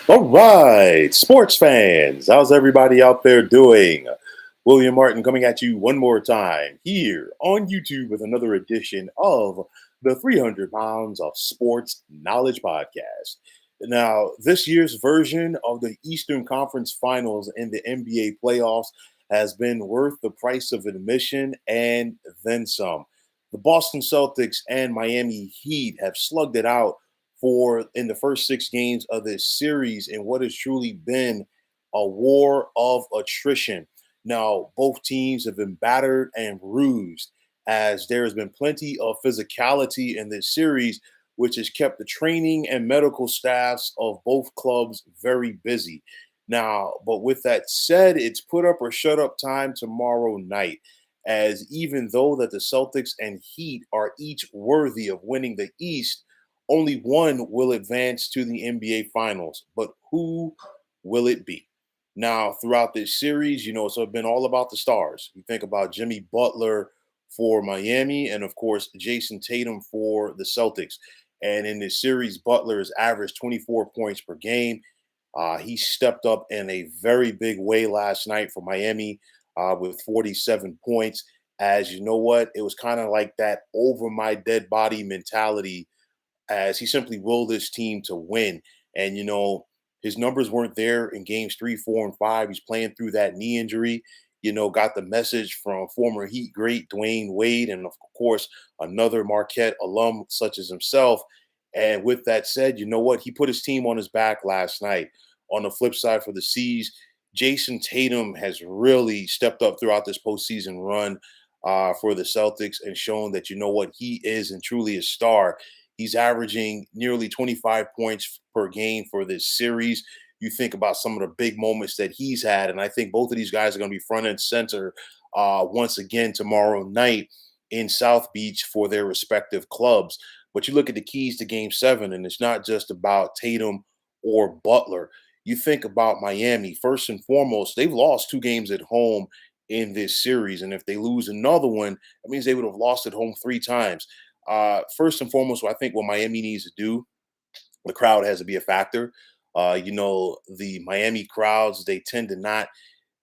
All right, sports fans, how's everybody out there doing? William Martin coming at you one more time here on YouTube with another edition of the 300 Pounds of Sports Knowledge Podcast. Now, this year's version of the Eastern Conference Finals in the NBA playoffs has been worth the price of admission and then some. The Boston Celtics and Miami Heat have slugged it out for in the first 6 games of this series in what has truly been a war of attrition. Now, both teams have been battered and bruised as there has been plenty of physicality in this series, which has kept the training and medical staffs of both clubs very busy. Now, but with that said, it's put up or shut up time tomorrow night. As even though that the Celtics and Heat are each worthy of winning the East, only one will advance to the NBA Finals, but who will it be? Now, throughout this series, it's been all about the stars. You think about Jimmy Butler for Miami, and of course, Jayson Tatum for the Celtics. And in this series, Butler has averaged 24 points per game. He stepped up in a very big way last night for Miami with 47 points. As you know what, it was kind of like that over my dead body mentality as he simply willed his team to win. And his numbers weren't there in games 3, 4, and 5. He's playing through that knee injury. Got the message from former Heat great Dwayne Wade, and of course another Marquette alum such as himself. And with that said, you know what? He put his team on his back last night. On the flip side for the C's, Jayson Tatum has really stepped up throughout this postseason run for the Celtics and shown that he is and truly a star. He's averaging nearly 25 points per game for this series. You think about some of the big moments that he's had, and I think both of these guys are going to be front and center once again tomorrow night in South Beach for their respective clubs. But you look at the keys to game 7, and it's not just about Tatum or Butler. You think about Miami, first and foremost, they've lost 2 games at home in this series. And if they lose another one, that means they would have lost at home 3 times. First and foremost, I think what Miami needs to do, the crowd has to be a factor. The Miami crowds, they tend to not,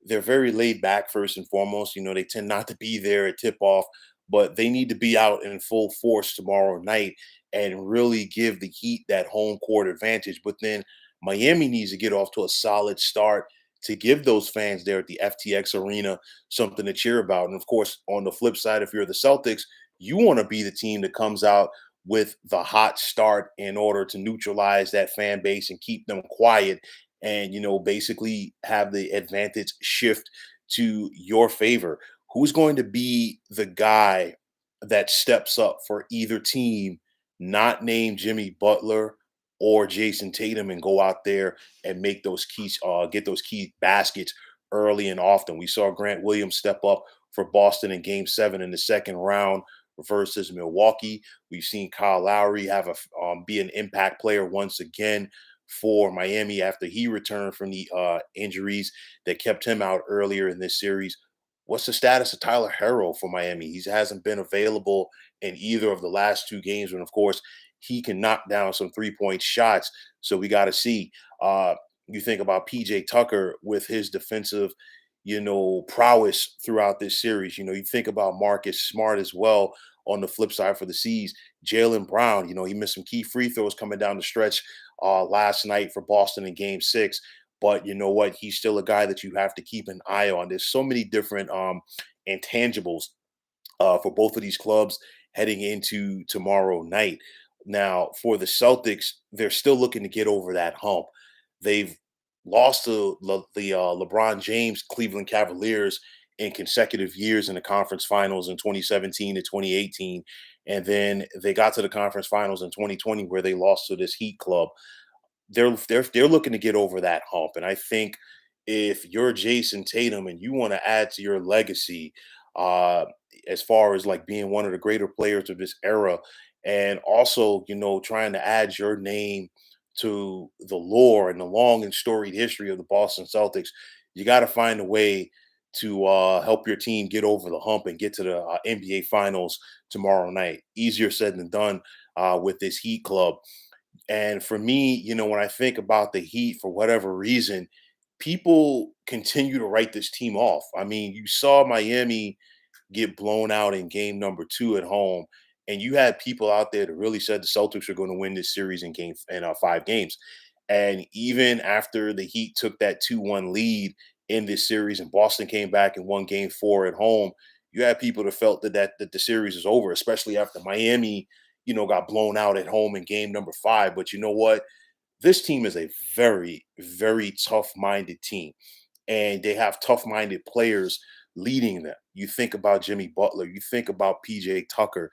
they're very laid back, first and foremost. They tend not to be there at tip off, but they need to be out in full force tomorrow night and really give the Heat that home court advantage. But then Miami needs to get off to a solid start to give those fans there at the FTX Arena something to cheer about. And of course, on the flip side, if you're the Celtics, you want to be the team that comes out with the hot start in order to neutralize that fan base and keep them quiet and basically have the advantage shift to your favor. Who's going to be the guy that steps up for either team, not named Jimmy Butler or Jayson Tatum, and go out there and make those keys, get those key baskets early and often? We saw Grant Williams step up for Boston in Game 7 in the second round versus Milwaukee. We've seen Kyle Lowry have be an impact player once again for Miami after he returned from the injuries that kept him out earlier in this series. What's the status of Tyler Herro for Miami? He hasn't been available in either of the last 2 games, and of course, he can knock down some 3-point shots. So we got to see. You think about PJ Tucker with his defensive, prowess throughout this series. You think about Marcus Smart as well on the flip side for the C's. Jaylen Brown, he missed some key free throws coming down the stretch last night for Boston in Game 6. But you know what? He's still a guy that you have to keep an eye on. There's so many different intangibles for both of these clubs heading into tomorrow night. Now, for the Celtics, they're still looking to get over that hump. They've lost to the LeBron James Cleveland Cavaliers in consecutive years in the conference finals in 2017 to 2018. And then they got to the conference finals in 2020 where they lost to this Heat club. They're looking to get over that hump. And I think if you're Jayson Tatum and you want to add to your legacy, uh, as far as like being one of the greater players of this era, and also trying to add your name to the lore and the long and storied history of the Boston Celtics, you got to find a way to help your team get over the hump and get to the NBA Finals tomorrow night. Easier said than done with this Heat club. And for me, when I think about the Heat, for whatever reason, people continue to write this team off. I mean, you saw Miami get blown out in game number two at home. And you had people out there that really said the Celtics are going to win this series in 5 games. And even after the Heat took that 2-1 lead in this series and Boston came back and won game four at home, you had people that felt that the series is over, especially after Miami, got blown out at home in game number five. But you know what? This team is a very, very tough-minded team, and they have tough-minded players leading them. You think about Jimmy Butler, you think about PJ Tucker,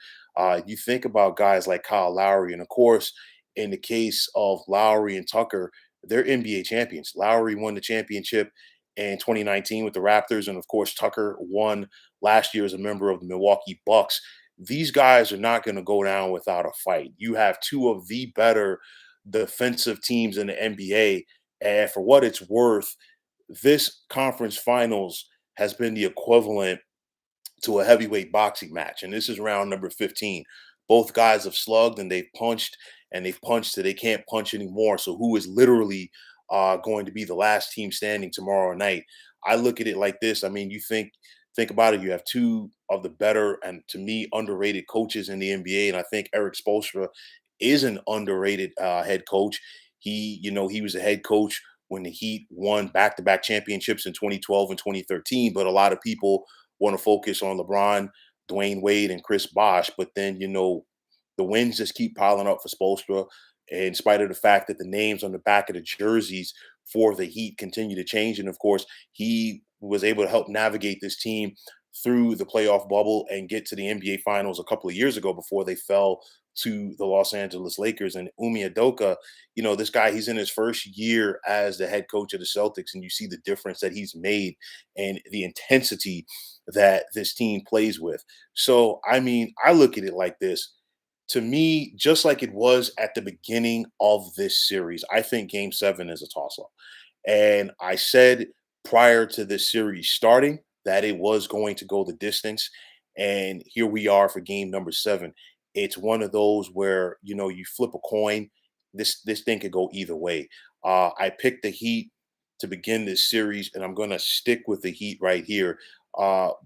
you think about guys like Kyle Lowry, and of course, in the case of Lowry and Tucker, they're NBA champions. Lowry won the championship in 2019 with the Raptors, and of course, Tucker won last year as a member of the Milwaukee Bucks. These guys are not going to go down without a fight. You have two of the better defensive teams in the NBA, and for what it's worth, this conference finals has been the equivalent to a heavyweight boxing match, and this is round number 15. Both guys have slugged and they've punched till they can't punch anymore. So who is literally going to be the last team standing tomorrow night? I look at it like this. I mean, think about it. You have two of the better and to me underrated coaches in the NBA, and I think Eric Spoelstra is an underrated head coach. He was a head coach when the Heat won back-to-back championships in 2012 and 2013, but a lot of people want to focus on LeBron, Dwayne Wade, and Chris Bosh. But then, the wins just keep piling up for Spoelstra, in spite of the fact that the names on the back of the jerseys for the Heat continue to change. And of course, he was able to help navigate this team through the playoff bubble and get to the NBA Finals a couple of years ago before they fell to the Los Angeles Lakers. And Umi Adoka, this guy, he's in his first year as the head coach of the Celtics, and you see the difference that he's made and the intensity that this team plays with. So, I mean, I look at it like this. To me, just like it was at the beginning of this series, I think game seven is a toss up. And I said prior to this series starting that it was going to go the distance. And here we are for game number seven. It's one of those where, you flip a coin. This thing could go either way. I picked the Heat to begin this series, and I'm going to stick with the Heat right here.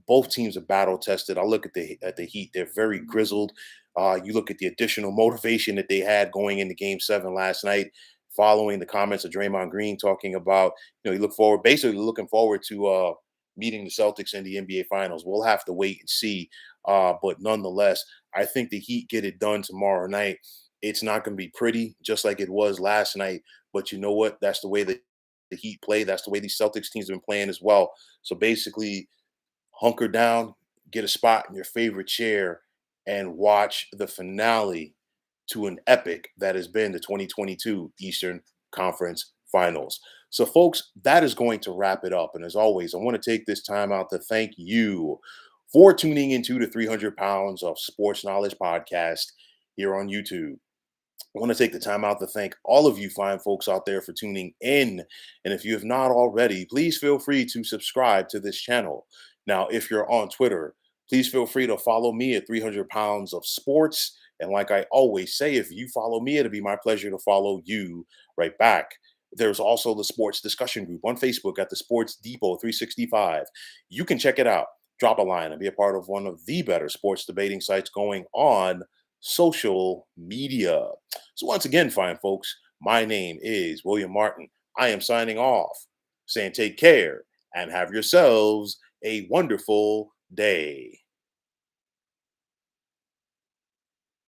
Both teams are battle tested. I look at the Heat; they're very grizzled. You look at the additional motivation that they had going into Game Seven last night, following the comments of Draymond Green talking about, basically looking forward to meeting the Celtics in the NBA Finals. We'll have to wait and see, but nonetheless, I think the Heat get it done tomorrow night. It's not going to be pretty, just like it was last night. But you know what? That's the way that the Heat play. That's the way these Celtics teams have been playing as well. So basically, hunker down, get a spot in your favorite chair, and watch the finale to an epic that has been the 2022 Eastern Conference Finals. So, folks, that is going to wrap it up. And as always, I want to take this time out to thank you for tuning into the 300 Pounds of Sports Knowledge podcast here on YouTube. I want to take the time out to thank all of you fine folks out there for tuning in. And if you have not already, please feel free to subscribe to this channel. Now, if you're on Twitter, please feel free to follow me at 300 Pounds of Sports. And like I always say, if you follow me, it'll be my pleasure to follow you right back. There's also the sports discussion group on Facebook at the Sports Depot 365. You can check it out. Drop a line and be a part of one of the better sports debating sites going on social media. So, once again, fine folks, my name is William Martin. I am signing off, saying take care and have yourselves a wonderful day.